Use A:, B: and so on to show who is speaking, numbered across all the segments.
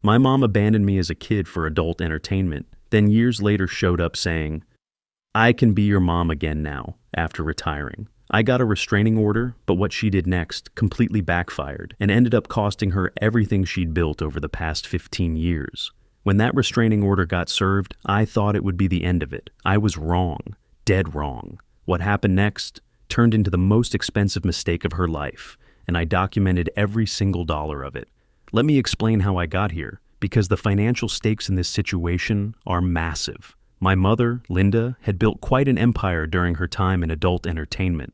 A: My mom abandoned me as a kid for adult entertainment, then years later showed up saying, "I can be your mom again now," after retiring. I got a restraining order, but what she did next completely backfired and ended up costing her everything she'd built over the past 15 years. When that restraining order got served, I thought it would be the end of it. I was wrong, dead wrong. What happened next turned into the most expensive mistake of her life, and I documented every single dollar of it. Let me explain how I got here, because the financial stakes in this situation are massive. My mother, Linda, had built quite an empire during her time in adult entertainment.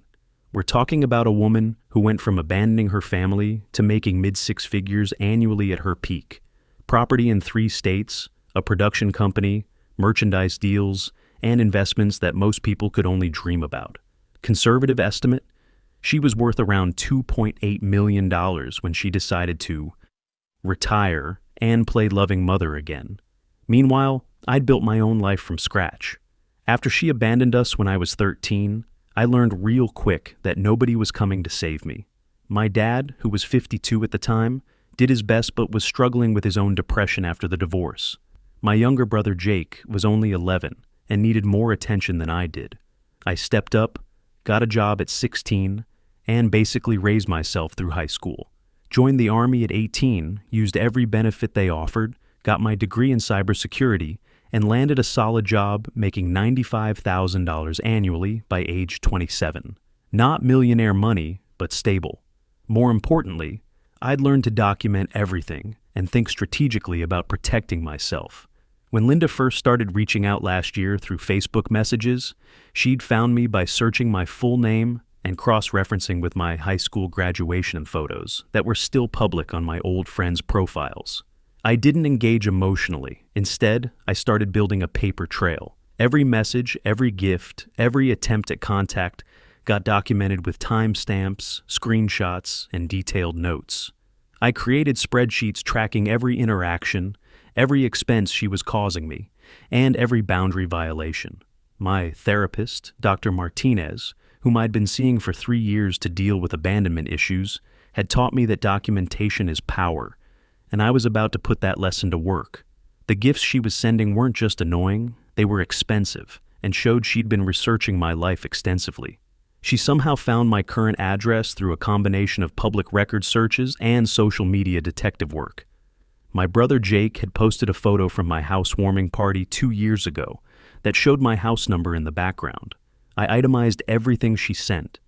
A: We're talking about a woman who went from abandoning her family to making mid-six figures annually at her peak. Property in 3 states, a production company, merchandise deals, and investments that most people could only dream about. Conservative estimate, she was worth around $2.8 million when she decided to retire and play loving mother again. Meanwhile, I'd built my own life from scratch. After she abandoned us when I was 13, I learned real quick that nobody was coming to save me. My dad, who was 52 at the time, did his best but was struggling with his own depression after the divorce. My younger brother Jake was only 11 and needed more attention than I did. I stepped up, got a job at 16, and basically raised myself through high school. Joined the Army at 18, used every benefit they offered, got my degree in cybersecurity, and landed a solid job making $95,000 annually by age 27. Not millionaire money, but stable. More importantly, I'd learned to document everything and think strategically about protecting myself. When Linda first started reaching out last year through Facebook messages, she'd found me by searching my full name and cross-referencing with my high school graduation photos that were still public on my old friends' profiles. I didn't engage emotionally. Instead, I started building a paper trail. Every message, every gift, every attempt at contact got documented with timestamps, screenshots, and detailed notes. I created spreadsheets tracking every interaction, every expense she was causing me, and every boundary violation. My therapist, Dr. Martinez, whom I'd been seeing for 3 years to deal with abandonment issues, had taught me that documentation is power, and I was about to put that lesson to work. The gifts she was sending weren't just annoying, they were expensive, and showed she'd been researching my life extensively. She somehow found my current address through a combination of public record searches and social media detective work. My brother Jake had posted a photo from my housewarming party 2 years ago that showed my house number in the background. I itemized everything she sent.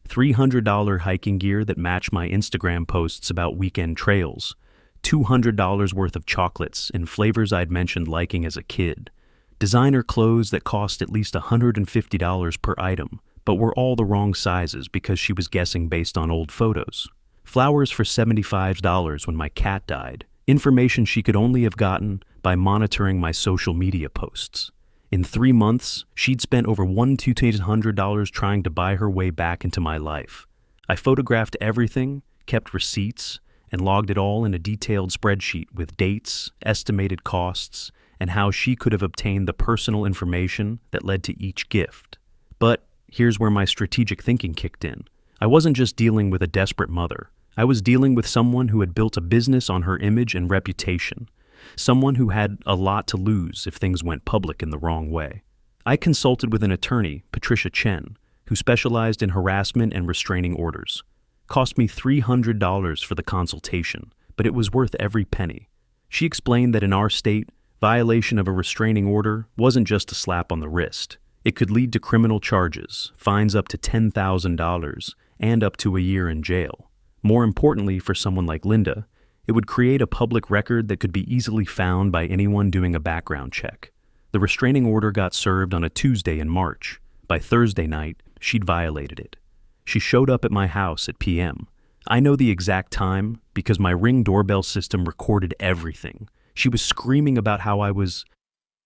A: $300 hiking gear that matched my Instagram posts about weekend trails, $200 worth of chocolates in flavors I'd mentioned liking as a kid, designer clothes that cost at least $150 per item, but were all the wrong sizes because she was guessing based on old photos, flowers for $75 when my cat died, information she could only have gotten by monitoring my social media posts. In 3 months, she'd spent over $1,200 trying to buy her way back into my life. I photographed everything, kept receipts, and logged it all in a detailed spreadsheet with dates, estimated costs, and how she could have obtained the personal information that led to each gift. But here's where my strategic thinking kicked in. I wasn't just dealing with a desperate mother. I was dealing with someone who had built a business on her image and reputation, someone who had a lot to lose if things went public in the wrong way. I consulted with an attorney, Patricia Chen, who specialized in harassment and restraining orders. Cost me $300 for the consultation, but it was worth every penny. She explained that in our state, violation of a restraining order wasn't just a slap on the wrist. It could lead to criminal charges, fines up to $10,000, and up to a year in jail. More importantly, for someone like Linda, it would create a public record that could be easily found by anyone doing a background check. The restraining order got served on a Tuesday in March. By Thursday night, she'd violated it. She showed up at my house at p.m. I know the exact time because my Ring doorbell system recorded everything. She was screaming about how I was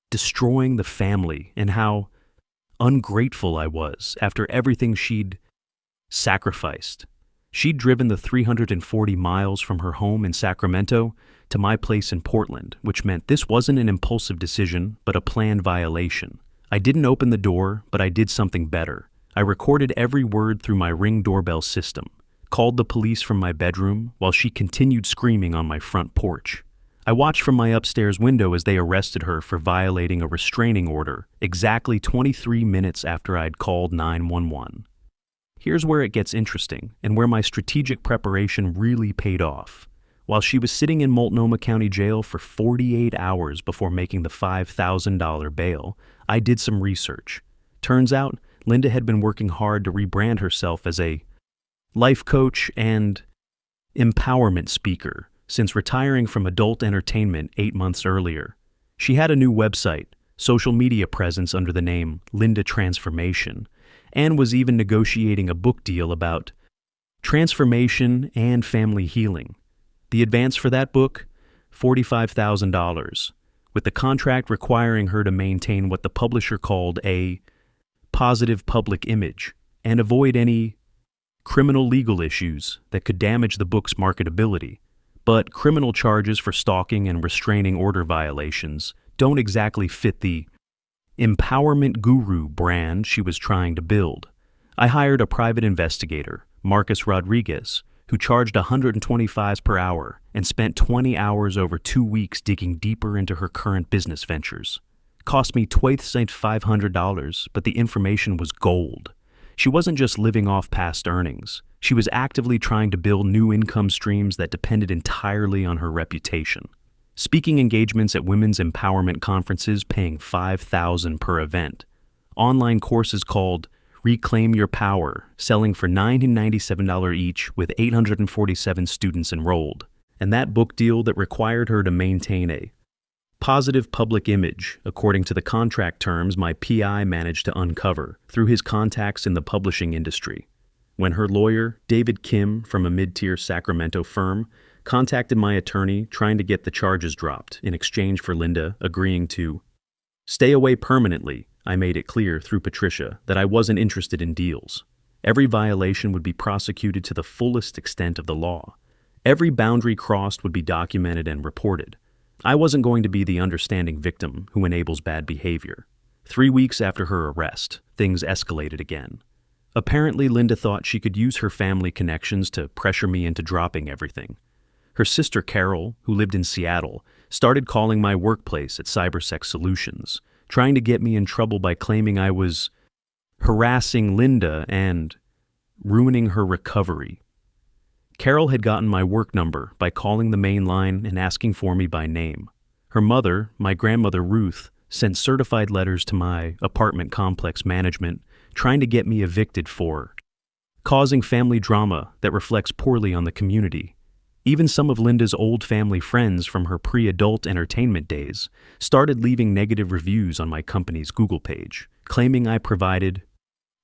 A: destroying the family and how ungrateful I was after everything she'd sacrificed. She'd driven the 340 miles from her home in Sacramento to my place in Portland, which meant this wasn't an impulsive decision, but a planned violation. I didn't open the door, but I did something better. I recorded every word through my Ring doorbell system, called the police from my bedroom while she continued screaming on my front porch. I watched from my upstairs window as they arrested her for violating a restraining order exactly 23 minutes after I'd called 911. Here's where it gets interesting and where my strategic preparation really paid off. While she was sitting in Multnomah County Jail for 48 hours before making the $5,000 bail, I did some research. Turns out, Linda had been working hard to rebrand herself as a life coach and empowerment speaker since retiring from adult entertainment 8 months earlier. She had a new website, social media presence under the name Linda Transformation, and was even negotiating a book deal about transformation and family healing. The advance for that book? $45,000, with the contract requiring her to maintain what the publisher called a positive public image and avoid any criminal legal issues that could damage the book's marketability. But criminal charges for stalking and restraining order violations don't exactly fit the empowerment guru brand she was trying to build. I hired a private investigator, Marcus Rodriguez, who charged $125 per hour and spent 20 hours over 2 weeks digging deeper into her current business ventures. Cost me $500, but the information was gold. She wasn't just living off past earnings. She was actively trying to build new income streams that depended entirely on her reputation. Speaking engagements at women's empowerment conferences paying $5,000 per event. Online courses called Reclaim Your Power, selling for $997 each with 847 students enrolled. And that book deal that required her to maintain a positive public image, according to the contract terms my PI managed to uncover through his contacts in the publishing industry. When her lawyer, David Kim, from a mid-tier Sacramento firm, contacted my attorney trying to get the charges dropped in exchange for Linda agreeing to stay away permanently, I made it clear through Patricia that I wasn't interested in deals. Every violation would be prosecuted to the fullest extent of the law. Every boundary crossed would be documented and reported. I wasn't going to be the understanding victim who enables bad behavior. 3 weeks after her arrest, things escalated again. Apparently, Linda thought she could use her family connections to pressure me into dropping everything. Her sister Carol, who lived in Seattle, started calling my workplace at CyberSec Solutions, trying to get me in trouble by claiming I was harassing Linda and ruining her recovery. Carol had gotten my work number by calling the main line and asking for me by name. Her mother, my grandmother Ruth, sent certified letters to my apartment complex management trying to get me evicted for causing family drama that reflects poorly on the community. Even some of Linda's old family friends from her pre-adult entertainment days started leaving negative reviews on my company's Google page, claiming I provided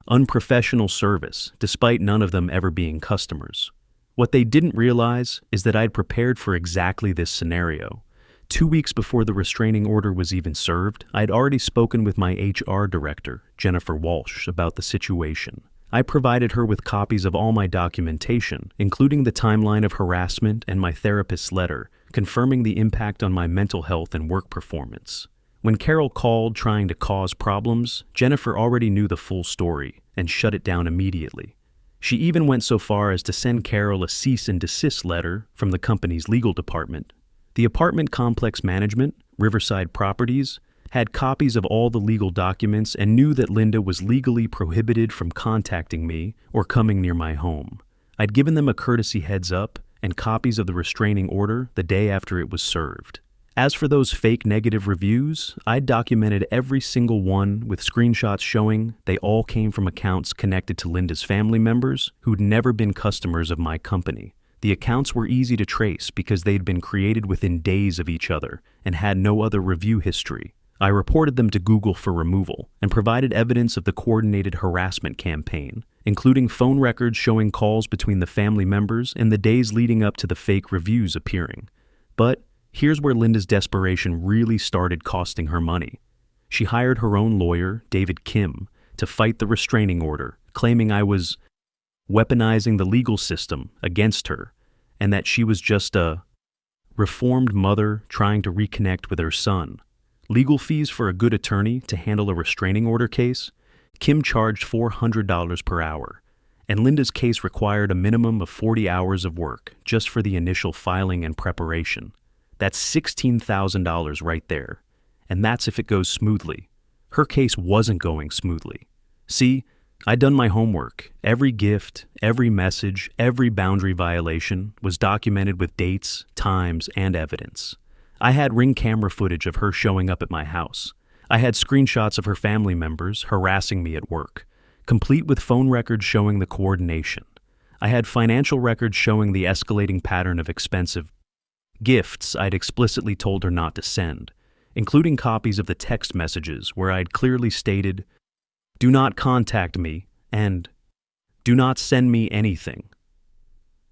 A: unprofessional service despite none of them ever being customers. What they didn't realize is that I'd prepared for exactly this scenario. 2 weeks before the restraining order was even served, I'd already spoken with my HR director, Jennifer Walsh, about the situation. I provided her with copies of all my documentation, including the timeline of harassment and my therapist's letter, confirming the impact on my mental health and work performance. When Carol called trying to cause problems, Jennifer already knew the full story and shut it down immediately. She even went so far as to send Carol a cease and desist letter from the company's legal department. The apartment complex management, Riverside Properties, had copies of all the legal documents and knew that Linda was legally prohibited from contacting me or coming near my home. I'd given them a courtesy heads up and copies of the restraining order the day after it was served. As for those fake negative reviews, I'd documented every single one with screenshots showing they all came from accounts connected to Linda's family members who'd never been customers of my company. The accounts were easy to trace because they'd been created within days of each other and had no other review history. I reported them to Google for removal and provided evidence of the coordinated harassment campaign, including phone records showing calls between the family members in the days leading up to the fake reviews appearing. But here's where Linda's desperation really started costing her money. She hired her own lawyer, David Kim, to fight the restraining order, claiming I was weaponizing the legal system against her and that she was just a reformed mother trying to reconnect with her son. Legal fees for a good attorney to handle a restraining order case? Kim charged $400 per hour, and Linda's case required a minimum of 40 hours of work just for the initial filing and preparation. That's $16,000 right there. And that's if it goes smoothly. Her case wasn't going smoothly. See, I'd done my homework. Every gift, every message, every boundary violation was documented with dates, times, and evidence. I had Ring camera footage of her showing up at my house. I had screenshots of her family members harassing me at work, complete with phone records showing the coordination. I had financial records showing the escalating pattern of expensive gifts I'd explicitly told her not to send, including copies of the text messages where I'd clearly stated, "Do not contact me," and "Do not send me anything."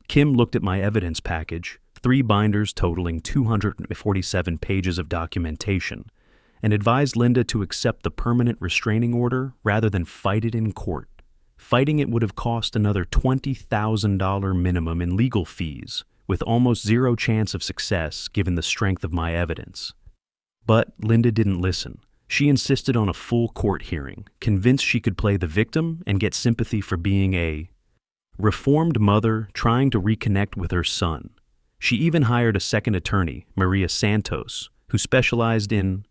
A: Kim looked at my evidence package, 3 binders totaling 247 pages of documentation, and advised Linda to accept the permanent restraining order rather than fight it in court. Fighting it would have cost another $20,000 minimum in legal fees, with almost zero chance of success given the strength of my evidence. But Linda didn't listen. She insisted on a full court hearing, convinced she could play the victim and get sympathy for being a reformed mother trying to reconnect with her son. She even hired a second attorney, Maria Santos, who specialized in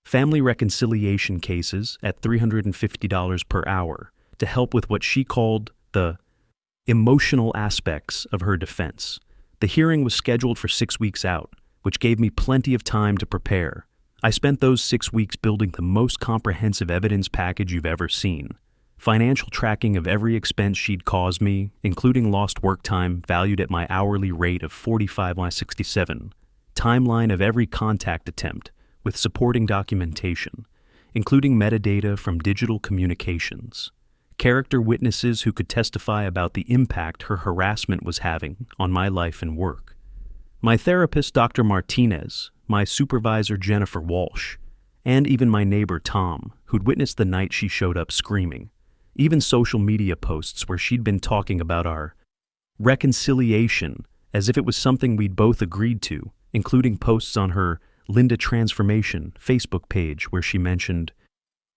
A: family reconciliation cases at $350 per hour to help with what she called the emotional aspects of her defense. The hearing was scheduled for 6 weeks out, which gave me plenty of time to prepare. I spent those 6 weeks building the most comprehensive evidence package you've ever seen. Financial tracking of every expense she'd caused me, including lost work time valued at my hourly rate of $45.67, timeline of every contact attempt with supporting documentation, including metadata from digital communications, character witnesses who could testify about the impact her harassment was having on my life and work, my therapist, Dr. Martinez, my supervisor, Jennifer Walsh, and even my neighbor, Tom, who'd witnessed the night she showed up screaming. Even social media posts where she'd been talking about our reconciliation as if it was something we'd both agreed to, including posts on her Linda Transformation Facebook page where she mentioned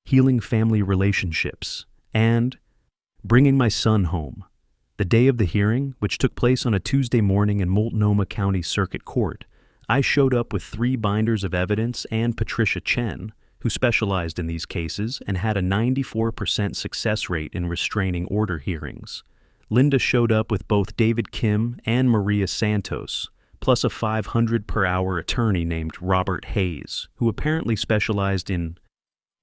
A: healing family relationships and bringing my son home. The day of the hearing, which took place on a Tuesday morning in Multnomah County Circuit Court, I showed up with 3 binders of evidence and Patricia Chen, who specialized in these cases and had a 94% success rate in restraining order hearings. Linda showed up with both David Kim and Maria Santos, plus a $500 per hour attorney named Robert Hayes, who apparently specialized in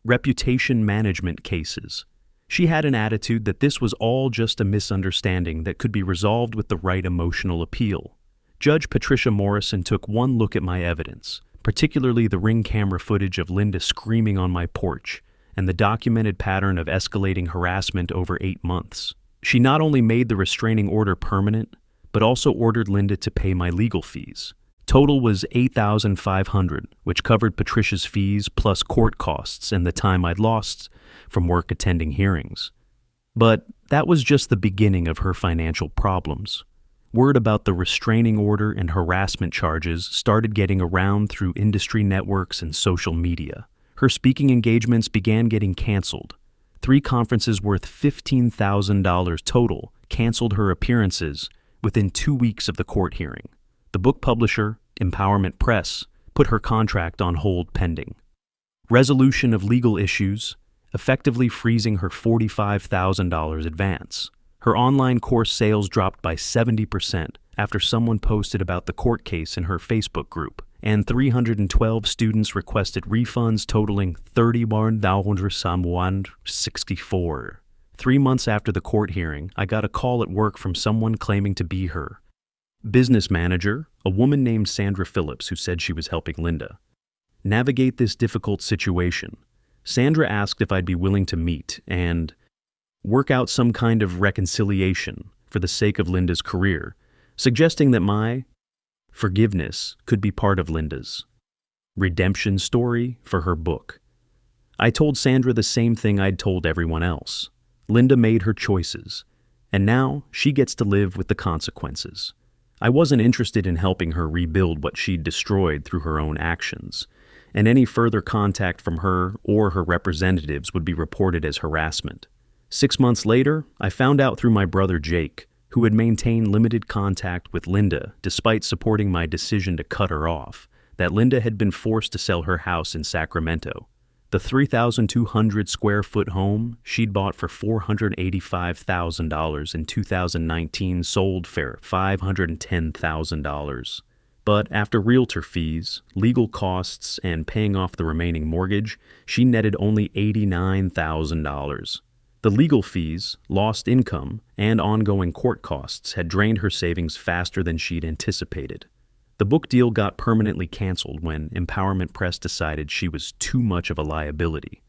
A: reputation management cases. She had an attitude that this was all just a misunderstanding that could be resolved with the right emotional appeal. Judge Patricia Morrison took one look at my evidence, particularly the Ring camera footage of Linda screaming on my porch and the documented pattern of escalating harassment over 8 months. She not only made the restraining order permanent, but also ordered Linda to pay my legal fees. Total was $8,500, which covered Patricia's fees plus court costs and the time I'd lost from work attending hearings. But that was just the beginning of her financial problems. Word about the restraining order and harassment charges started getting around through industry networks and social media. Her speaking engagements began getting canceled. 3 conferences worth $15,000 total canceled her appearances within 2 weeks of the court hearing. The book publisher, Empowerment Press, put her contract on hold pending resolution of legal issues, effectively freezing her $45,000 advance. Her online course sales dropped by 70% after someone posted about the court case in her Facebook group, and 312 students requested refunds totaling $31,164. 3 months after the court hearing, I got a call at work from someone claiming to be her business manager, a woman named Sandra Phillips, who said she was helping Linda navigate this difficult situation. Sandra asked if I'd be willing to meet and work out some kind of reconciliation for the sake of Linda's career, suggesting that my forgiveness could be part of Linda's redemption story for her book. I told Sandra the same thing I'd told everyone else. Linda made her choices, and now she gets to live with the consequences. I wasn't interested in helping her rebuild what she'd destroyed through her own actions, and any further contact from her or her representatives would be reported as harassment. 6 months later, I found out through my brother Jake, who had maintained limited contact with Linda despite supporting my decision to cut her off, that Linda had been forced to sell her house in Sacramento. The 3,200 square foot home she'd bought for $485,000 in 2019 sold for $510,000. But after realtor fees, legal costs, and paying off the remaining mortgage, she netted only $89,000. The legal fees, lost income, and ongoing court costs had drained her savings faster than she'd anticipated. The book deal got permanently canceled when Empowerment Press decided she was too much of a liability,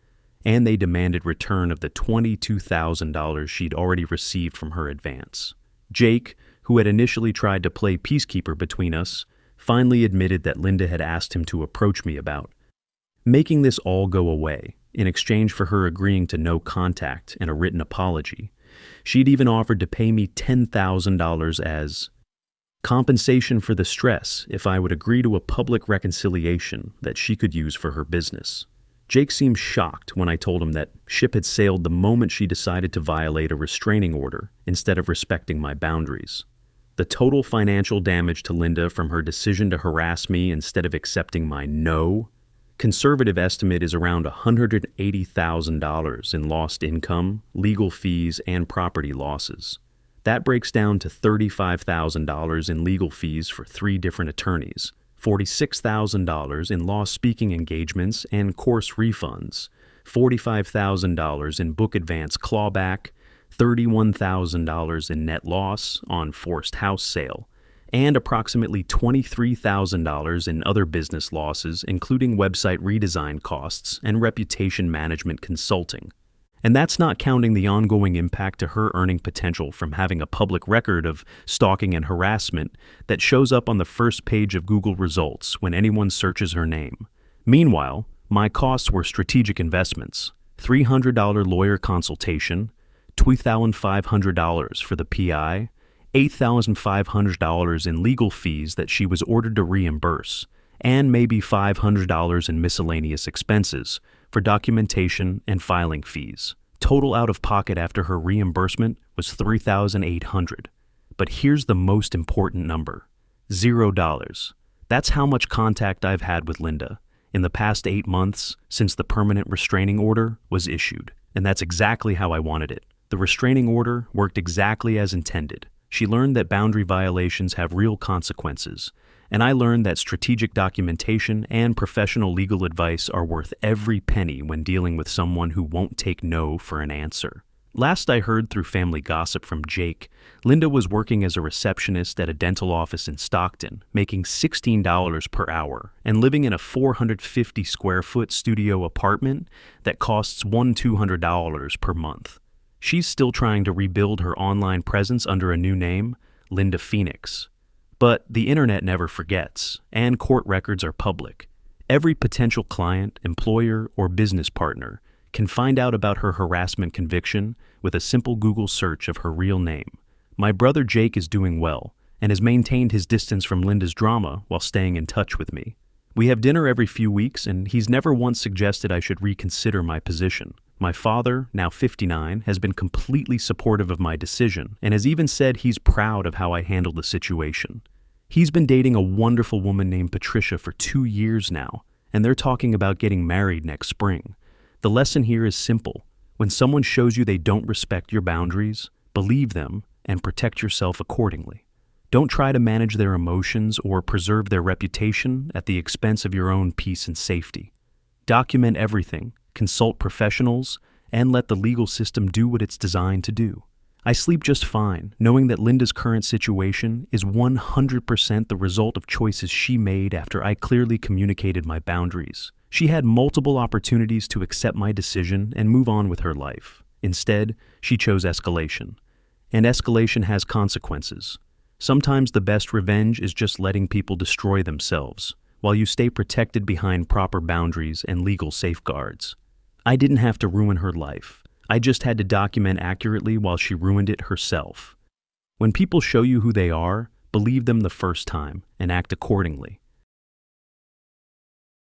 A: and they demanded return of the $22,000 she'd already received from her advance. Jake, who had initially tried to play peacekeeper between us, finally admitted that Linda had asked him to approach me about making this all go away in exchange for her agreeing to no contact and a written apology. She'd even offered to pay me $10,000 as compensation for the stress if I would agree to a public reconciliation that she could use for her business. Jake seemed shocked when I told him that ship had sailed the moment she decided to violate a restraining order instead of respecting my boundaries. The total financial damage to Linda from her decision to harass me instead of accepting my no, conservative estimate is around $180,000 in lost income, legal fees, and property losses. That breaks down to $35,000 in legal fees for 3 different attorneys, $46,000 in lost speaking engagements and course refunds, $45,000 in book advance clawback, $31,000 in net loss on forced house sale, and approximately $23,000 in other business losses, including website redesign costs and reputation management consulting. And that's not counting the ongoing impact to her earning potential from having a public record of stalking and harassment that shows up on the first page of Google results when anyone searches her name. Meanwhile, my costs were strategic investments, $300 lawyer consultation, $2,500 for the PI, $8,500 in legal fees that she was ordered to reimburse, and maybe $500 in miscellaneous expenses for documentation and filing fees. Total out-of-pocket after her reimbursement was $3,800. But here's the most important number: $0. That's how much contact I've had with Linda in the past 8 months since the permanent restraining order was issued. And that's exactly how I wanted it. The restraining order worked exactly as intended. She learned that boundary violations have real consequences, and I learned that strategic documentation and professional legal advice are worth every penny when dealing with someone who won't take no for an answer. Last I heard through family gossip from Jake, Linda was working as a receptionist at a dental office in Stockton, making $16 per hour, and living in a 450 square foot studio apartment that costs $200 per month. She's still trying to rebuild her online presence under a new name, Linda Phoenix. But the internet never forgets, and court records are public. Every potential client, employer, or business partner can find out about her harassment conviction with a simple Google search of her real name. My brother Jake is doing well and has maintained his distance from Linda's drama while staying in touch with me. We have dinner every few weeks, and he's never once suggested I should reconsider my position. My father, now 59, has been completely supportive of my decision and has even said he's proud of how I handled the situation. He's been dating a wonderful woman named Patricia for 2 years now, and they're talking about getting married next spring. The lesson here is simple. When someone shows you they don't respect your boundaries, believe them and protect yourself accordingly. Don't try to manage their emotions or preserve their reputation at the expense of your own peace and safety. Document everything, consult professionals, and let the legal system do what it's designed to do. I sleep just fine, knowing that Linda's current situation is 100% the result of choices she made after I clearly communicated my boundaries. She had multiple opportunities to accept my decision and move on with her life. Instead, she chose escalation. And escalation has consequences. Sometimes the best revenge is just letting people destroy themselves, while you stay protected behind proper boundaries and legal safeguards. I didn't have to ruin her life. I just had to document accurately while she ruined it herself. When people show you who they are, believe them the first time and act accordingly.